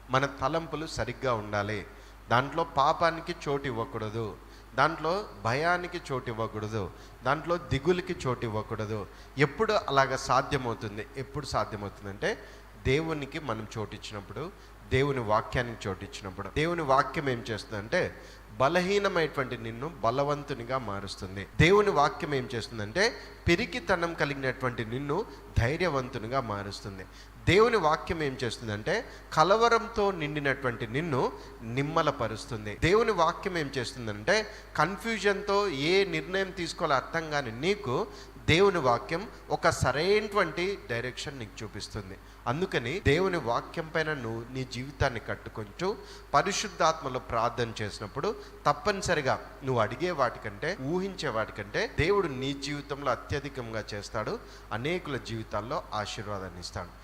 మన తలంపులు సరిగ్గా ఉండాలి. దాంట్లో పాపానికి చోటు ఇవ్వకూడదు, దాంట్లో భయానికి చోటు ఇవ్వకూడదు, దాంట్లో దిగులుకి చోటు ఇవ్వకూడదు. ఎప్పుడు అలాగ సాధ్యమవుతుంది? ఎప్పుడు సాధ్యమవుతుందంటే దేవునికి మనం చోటు ఇచ్చినప్పుడు, దేవుని వాక్యానికి చోటు ఇచ్చినప్పుడు. దేవుని వాక్యం ఏం చేస్తుందంటే బలహీనమైనటువంటి నిన్ను బలవంతునిగా మారుస్తుంది. దేవుని వాక్యం ఏం చేస్తుందంటే పిరికితనం కలిగినటువంటి నిన్ను ధైర్యవంతునిగా మారుస్తుంది. దేవుని వాక్యం ఏం చేస్తుందంటే కలవరంతో నిండినటువంటి నిన్ను నిమ్మలపరుస్తుంది. దేవుని వాక్యం ఏం చేస్తుందంటే కన్ఫ్యూజన్తో ఏ నిర్ణయం తీసుకోవాలో అర్థం కాని నీకు దేవుని వాక్యం ఒక సరైనటువంటి డైరెక్షన్ నీకు చూపిస్తుంది. అందుకని దేవుని వాక్యం పైన నువ్వు నీ జీవితాన్ని కట్టుకుంటూ పరిశుద్ధాత్మలో ప్రార్థన చేసినప్పుడు తప్పనిసరిగా నువ్వు అడిగే వాటికంటే, ఊహించే వాటికంటే దేవుడు నీ జీవితంలో అత్యధికంగా చేస్తాడు. అనేకుల జీవితాల్లో ఆశీర్వాదాన్ని ఇస్తాడు.